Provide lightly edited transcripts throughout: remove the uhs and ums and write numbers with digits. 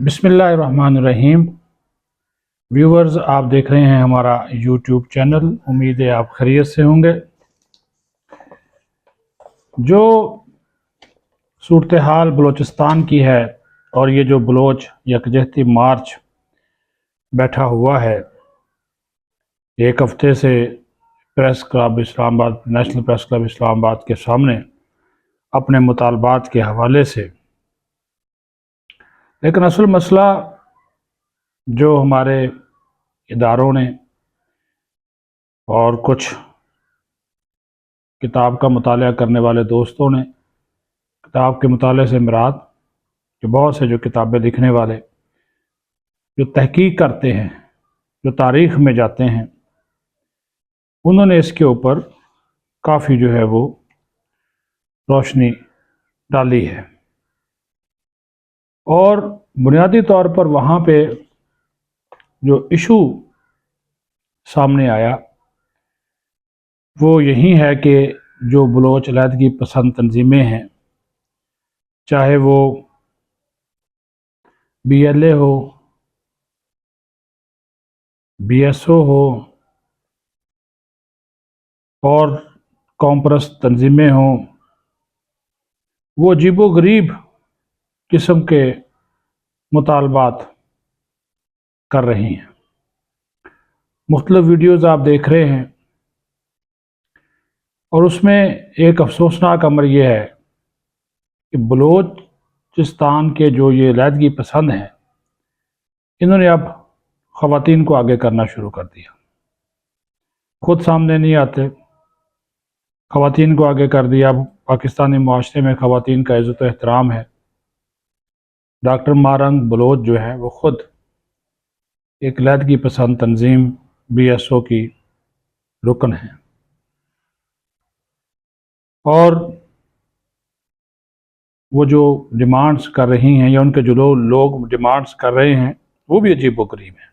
بسم اللہ الرحمن الرحیم۔ ویورز، آپ دیکھ رہے ہیں ہمارا یوٹیوب چینل۔ امید ہے آپ خیریت سے ہوں گے۔ جو صورتحال بلوچستان کی ہے اور یہ جو بلوچ یکجہتی مارچ بیٹھا ہوا ہے، ایک ہفتے سے پریس کلب اسلام آباد، نیشنل پریس کلب اسلام آباد کے سامنے اپنے مطالبات کے حوالے سے، لیکن اصل مسئلہ جو ہمارے اداروں نے اور کچھ کتاب کا مطالعہ کرنے والے دوستوں نے، کتاب کے مطالعے سے مراد کہ بہت سے جو کتابیں لکھنے والے جو تحقیق کرتے ہیں، جو تاریخ میں جاتے ہیں، انہوں نے اس کے اوپر کافی جو ہے وہ روشنی ڈالی ہے، اور بنیادی طور پر وہاں پہ جو ایشو سامنے آیا وہ یہی ہے کہ جو بلوچ علیحدگی پسند تنظیمیں ہیں، چاہے وہ بی ایل اے ہو، بی ایس او ہو اور قوم پرست تنظیمیں ہوں، وہ عجیب و غریب قسم کے مطالبات کر رہی ہیں۔ مختلف ویڈیوز آپ دیکھ رہے ہیں، اور اس میں ایک افسوسناک امر یہ ہے کہ بلوچستان کے جو یہ علیحدگی پسند ہیں، انہوں نے اب خواتین کو آگے کرنا شروع کر دیا۔ خود سامنے نہیں آتے، خواتین کو آگے کر دیا۔ اب پاکستانی معاشرے میں خواتین کا عزت و احترام ہے۔ ڈاکٹر مارنگ بلوچ جو ہے وہ خود ایک علیحدگی پسند تنظیم بی ایس او کی رکن ہیں، اور وہ جو ڈیمانڈز کر رہی ہیں یا ان کے جو لوگ ڈیمانڈز کر رہے ہیں وہ بھی عجیب و غریب ہیں،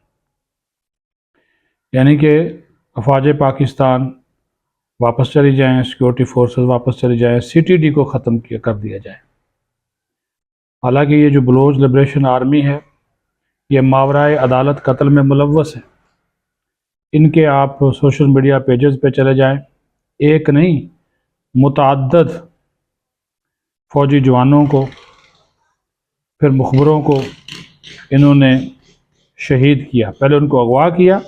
یعنی کہ افواج پاکستان واپس چلی جائیں، سیکورٹی فورسز واپس چلی جائیں، سی ٹی ڈی کو ختم کر دیا جائے۔ حالانکہ یہ جو بلوچ لبریشن آرمی ہے، یہ ماورائے عدالت قتل میں ملوث ہے۔ ان کے آپ سوشل میڈیا پیجز پہ چلے جائیں، ایک نہیں متعدد فوجی جوانوں کو، پھر مخبروں کو انہوں نے شہید کیا۔ پہلے ان کو اغوا کیا،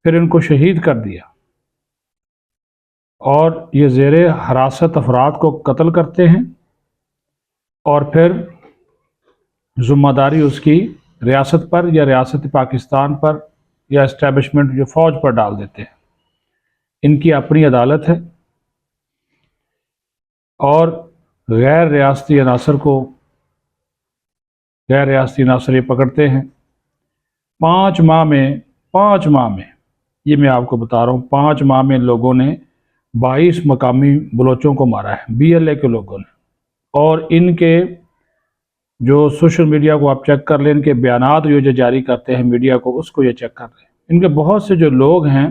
پھر ان کو شہید کر دیا، اور یہ زیر حراست افراد کو قتل کرتے ہیں، اور پھر ذمہ داری اس کی ریاست پر یا ریاست پاکستان پر یا اسٹیبلشمنٹ جو فوج پر ڈال دیتے ہیں۔ ان کی اپنی عدالت ہے، اور غیر ریاستی عناصر یہ پکڑتے ہیں۔ 5 ماہ میں یہ میں آپ کو بتا رہا ہوں، 5 ماہ میں لوگوں نے 22 مقامی بلوچوں کو مارا ہے، بی ایل اے کے لوگوں نے۔ اور ان کے جو سوشل میڈیا کو آپ چیک کر لیں، ان کے بیانات جو جاری کرتے ہیں میڈیا کو، اس کو یہ چیک کر لیں۔ ان کے بہت سے جو لوگ ہیں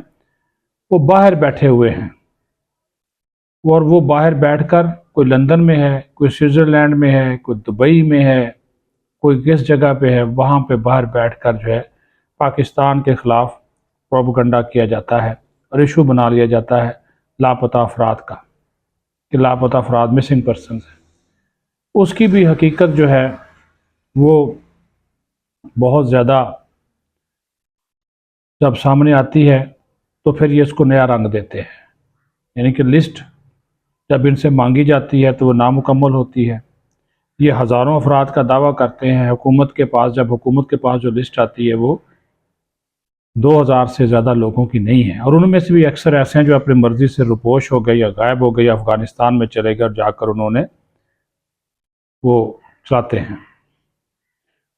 وہ باہر بیٹھے ہوئے ہیں، اور وہ باہر بیٹھ کر کوئی لندن میں ہے، کوئی سوئٹزرلینڈ میں ہے، کوئی دبئی میں ہے، کوئی کس جگہ پہ ہے، وہاں پہ باہر بیٹھ کر جو ہے پاکستان کے خلاف پروپیگنڈا کیا جاتا ہے، اور ایشو بنا لیا جاتا ہے لاپتہ افراد کا، کہ لاپتہ افراد مسنگ پرسنز ہیں۔ اس کی بھی حقیقت جو ہے وہ بہت زیادہ جب سامنے آتی ہے تو پھر یہ اس کو نیا رنگ دیتے ہیں، یعنی کہ لسٹ جب ان سے مانگی جاتی ہے تو وہ نامکمل ہوتی ہے۔ یہ ہزاروں افراد کا دعویٰ کرتے ہیں حکومت کے پاس، جب حکومت کے پاس جو لسٹ آتی ہے وہ 2000 سے زیادہ لوگوں کی نہیں ہے، اور ان میں سے بھی اکثر ایسے ہیں جو اپنی مرضی سے روپوش ہو گئے یا غائب ہو گئے یا افغانستان میں چلے گئے اور جا کر انہوں نے وہ چلاتے ہیں۔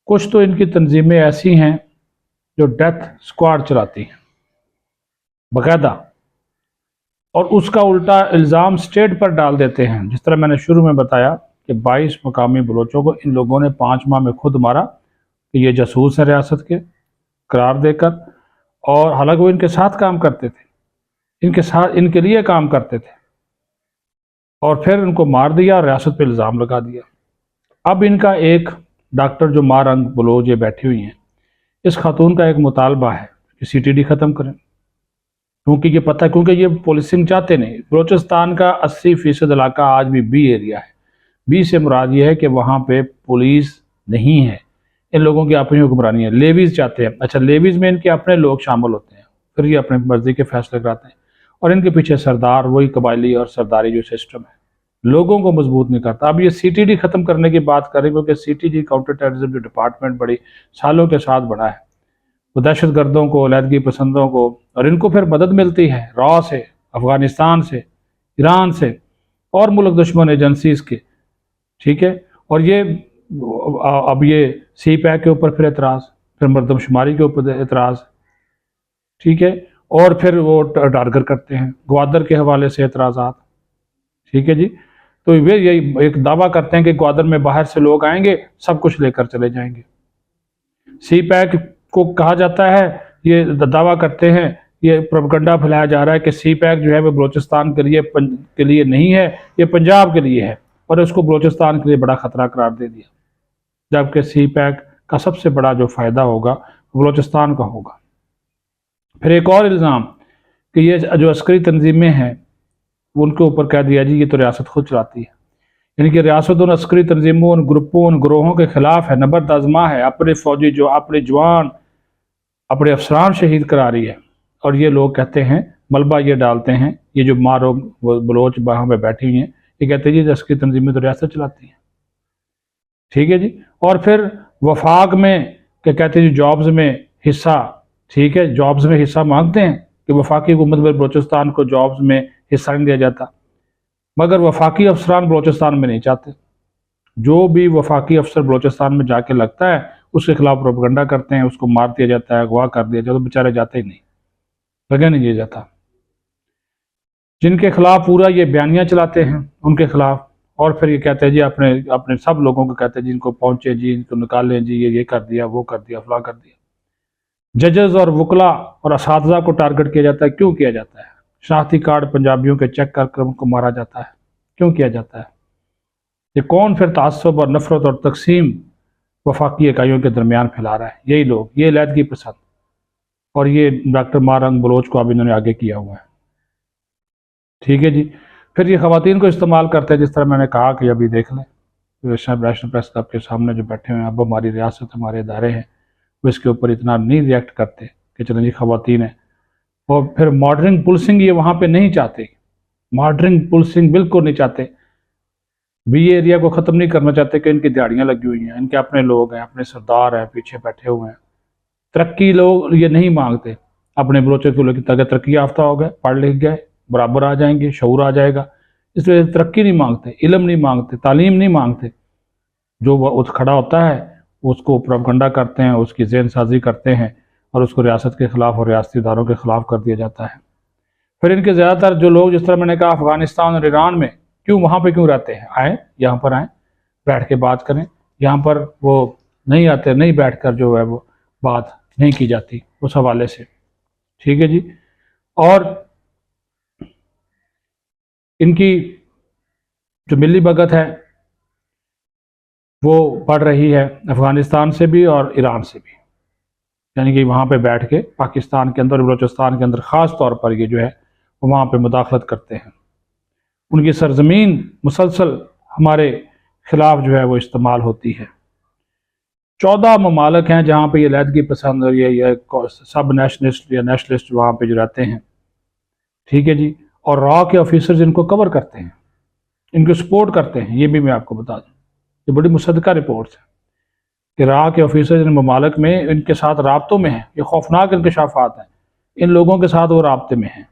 کچھ تو ان کی تنظیمیں ایسی ہیں جو ڈیتھ سکواڈ چلاتی ہیں باقاعدہ، اور اس کا الٹا الزام سٹیٹ پر ڈال دیتے ہیں۔ جس طرح میں نے شروع میں بتایا کہ 22 مقامی بلوچوں کو ان لوگوں نے 5 ماہ میں خود مارا کہ یہ جاسوس ہیں ریاست کے قرار دے کر، اور حالانکہ وہ ان کے ساتھ کام کرتے تھے، ان کے لیے کام کرتے تھے، اور پھر ان کو مار دیا اور ریاست پہ الزام لگا دیا۔ اب ان کا ایک ڈاکٹر جو ماں رنگ بلوچ یہ بیٹھی ہوئی ہیں، اس خاتون کا ایک مطالبہ ہے کہ CTD ختم کریں، کیونکہ یہ پتہ ہے، کیونکہ یہ پولیسنگ چاہتے نہیں۔ بلوچستان کا 80% علاقہ آج بھی بی ایریا ہے۔ بی سے مراد یہ ہے کہ وہاں پہ پولیس نہیں ہے، ان لوگوں کی اپنی حکمرانی ہے۔ لیویز چاہتے ہیں، اچھا لیویز میں ان کے اپنے لوگ شامل ہوتے ہیں، پھر یہ اپنے مرضی کے فیصلے کراتے ہیں، اور ان کے پیچھے سردار وہی قبائلی اور سرداری جو سسٹم ہے لوگوں کو مضبوط نہیں کرتا۔ اب یہ CTD ختم کرنے کی بات کر رہے ہیں، کیونکہ CTD کاؤنٹر ٹیررزم جو ڈپارٹمنٹ بڑی سالوں کے ساتھ بڑھا ہے، وہ دہشت گردوں کو، علیحدگی پسندوں کو، اور ان کو پھر مدد ملتی ہے را سے، افغانستان سے، ایران سے، اور ملک دشمن ایجنسیز کے، ٹھیک ہے۔ اور یہ اب یہ CPAC کے اوپر پھر اعتراض، پھر مردم شماری کے اوپر اعتراض، ٹھیک ہے، اور پھر وہ ٹارگٹ کرتے ہیں گوادر کے حوالے سے اعتراضات، ٹھیک ہے جی۔ تو یہ یہی ایک دعویٰ کرتے ہیں کہ گوادر میں باہر سے لوگ آئیں گے، سب کچھ لے کر چلے جائیں گے۔ CPAC کو کہا جاتا ہے، یہ دعویٰ کرتے ہیں، یہ پروپیگنڈا پھیلایا جا رہا ہے کہ CPAC جو ہے وہ بلوچستان کے لیے نہیں ہے، یہ پنجاب کے لیے ہے، اور اس کو بلوچستان کے لیے بڑا خطرہ قرار دے دیا، جبکہ CPAC کا سب سے بڑا جو فائدہ ہوگا بلوچستان کا ہوگا۔ پھر ایک اور الزام کہ یہ جو عسکری تنظیمیں ہیں ان کے اوپر کہہ دیا جی یہ تو ریاست خود چلاتی ہے، یعنی کہ ریاست ان عسکری تنظیموں، ان گروپوں، ان گروہوں کے خلاف ہے، نبرد آزما ہے، اپنے فوجی جو اپنے جوان، اپنے افسران شہید کرا رہی ہے، اور یہ لوگ کہتے ہیں، ملبہ یہ ڈالتے ہیں، یہ جو مارو بلوچ وہاں پہ بیٹھی ہوئی ہیں، یہ کہتے ہیں جی عسکری تنظیمیں تو ریاست چلاتی ہیں، ٹھیک ہے جی۔ اور پھر وفاق میں کہ کہتے ہیں جی جابز میں حصہ، ٹھیک ہے، جابز میں حصہ مانگتے ہیں کہ وفاقی حکومت میں بلوچستان کو جابز میں حصہ نہیں دیا جاتا، مگر وفاقی افسران بلوچستان میں نہیں چاہتے۔ جو بھی وفاقی افسر بلوچستان میں جا کے لگتا ہے اس کے خلاف پروپیگنڈا کرتے ہیں، اس کو مار دیا جاتا ہے، اغوا کر دیا جاتا ہے، بیچارے جاتے ہی نہیں، لگے نہیں دیا جاتا۔ جن کے خلاف پورا یہ بیانیہ چلاتے ہیں ان کے خلاف، اور پھر یہ کہتے ہیں جی اپنے سب لوگوں کو کہتے ہیں جن کو پہنچے جی ان کو نکالیں جی، یہ کر دیا، وہ کر دیا، فلاں کر دیا۔ ججز اور وکلاء اور اساتذہ کو ٹارگٹ کیا جاتا ہے، کیوں کیا جاتا ہے؟ شناختی کارڈ پنجابیوں کے چیک کر ان کو مارا جاتا ہے، کیوں کیا جاتا ہے؟ یہ کون پھر تعصب اور نفرت اور تقسیم وفاقی اکائیوں کے درمیان پھیلا رہا ہے؟ یہی لوگ، یہ علیحدگی پسند، اور یہ ڈاکٹر ماں رنگ بلوچ کو اب انہوں نے آگے کیا ہوا ہے، ٹھیک ہے جی۔ پھر یہ خواتین کو استعمال کرتے ہیں، جس طرح میں نے کہا کہ ابھی دیکھ لیں نیشنل پریس کلب کے سامنے جو بیٹھے ہوئے ہیں، اب ہماری ریاست، ہمارے ادارے ہیں، وہ اس کے اوپر اتنا نہیں ریئیکٹ کرتے کہ چلیں جی خواتین ہیں۔ اور پھر مارڈرنگ پولسنگ یہ وہاں پہ نہیں چاہتے، مارڈرنگ پولسنگ بالکل نہیں چاہتے، بی ایریا کو ختم نہیں کرنا چاہتے کہ ان کی دیہڑیاں لگی ہوئی ہیں، ان کے اپنے لوگ ہیں، اپنے سردار ہیں، پیچھے بیٹھے ہوئے ہیں۔ ترقی لوگ یہ نہیں مانگتے، اپنے بلوچوں کے لوگ تاکہ ترقی یافتہ ہو گئے، پڑھ لکھ گئے، برابر آ جائیں گے، شعور آ جائے گا، اس لیے ترقی نہیں مانگتے، علم نہیں مانگتے، تعلیم نہیں مانگتے۔ جو وہ کھڑا ہوتا ہے اس کو پروپیگنڈا کرتے ہیں، اس کی ذہن سازی کرتے ہیں، اور اس کو ریاست کے خلاف اور ریاستی اداروں کے خلاف کر دیا جاتا ہے۔ پھر ان کے زیادہ تر جو لوگ، جس طرح میں نے کہا افغانستان اور ایران میں، کیوں وہاں پہ کیوں رہتے ہیں؟ آئیں یہاں پر، آئیں بیٹھ کے بات کریں، یہاں پر وہ نہیں آتے، نہیں بیٹھ کر جو ہے وہ بات نہیں کی جاتی اس حوالے سے، ٹھیک ہے جی۔ اور ان کی جو ملی بھگت ہے وہ بڑھ رہی ہے افغانستان سے بھی اور ایران سے بھی، یعنی کہ وہاں پہ بیٹھ کے پاکستان کے اندر، بلوچستان کے اندر خاص طور پر یہ جو ہے وہاں پہ مداخلت کرتے ہیں، ان کی سرزمین مسلسل ہمارے خلاف جو ہے وہ استعمال ہوتی ہے۔ 14 ممالک ہیں جہاں پہ یہ علیحدگی پسند اور یہ سب نیشنلسٹ یا نیشنلسٹ وہاں پہ جو رہتے ہیں، ٹھیک ہے جی۔ اور را کے آفیسرز ان کو کور کرتے ہیں، ان کو سپورٹ کرتے ہیں، یہ بھی میں آپ کو بتا دوں، یہ بڑی مصدقہ رپورٹس ہیں کہ را کے آفیسرز ان ممالک میں ان کے ساتھ رابطوں میں ہیں، یہ خوفناک انکشافات ہیں، ان لوگوں کے ساتھ وہ رابطے میں ہیں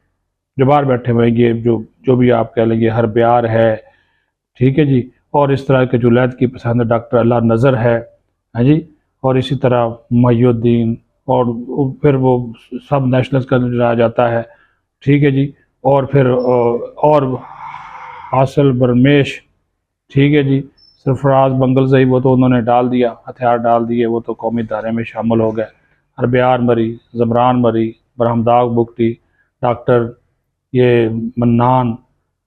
جو باہر بیٹھے ہوئے ہیں، یہ جو بھی آپ کہہ لیں، یہ ہربیار ہے، ٹھیک ہے جی، اور اس طرح کے جو علیحدگی پسند ڈاکٹر اللہ نظر ہے، ہاں جی، اور اسی طرح محی الدین، اور پھر وہ سب نیشنلز کا جایا جاتا ہے، ٹھیک ہے جی، اور پھر اور حاصل برمیش، ٹھیک ہے جی، سرفراز بنگلزئی، وہ تو انہوں نے ڈال دیا، ہتھیار ڈال دیے، وہ تو قومی دھارے میں شامل ہو گئے، ہربیار مری، زمران مری، برہمداغ بگٹی، ڈاکٹر یہ منان،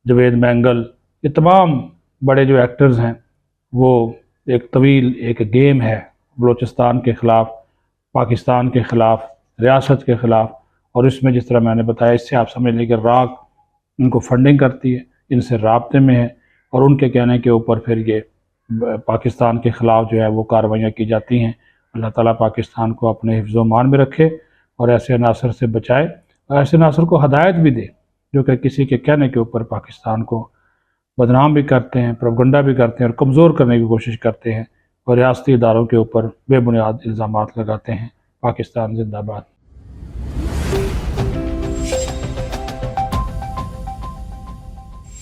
جوید مینگل، یہ تمام بڑے جو ایکٹرز ہیں وہ ایک طویل ایک گیم ہے بلوچستان کے خلاف، پاکستان کے خلاف، ریاست کے خلاف، اور اس میں جس طرح میں نے بتایا اس سے آپ سمجھ لیں کہ راک ان کو فنڈنگ کرتی ہے، ان سے رابطے میں ہے، اور ان کے کہنے کے اوپر پھر یہ پاکستان کے خلاف جو ہے وہ کارروائیاں کی جاتی ہیں۔ اللہ تعالیٰ پاکستان کو اپنے حفظ و امان میں رکھے اور ایسے عناصر سے بچائے، اور ایسے عناصر کو ہدایت بھی دے جو کہ کسی کے کہنے کے اوپر پاکستان کو بدنام بھی کرتے ہیں، پروپیگنڈا بھی کرتے ہیں اور کمزور کرنے کی کوشش کرتے ہیں اور ریاستی اداروں کے اوپر بے بنیاد الزامات لگاتے ہیں۔ پاکستان زندہ باد۔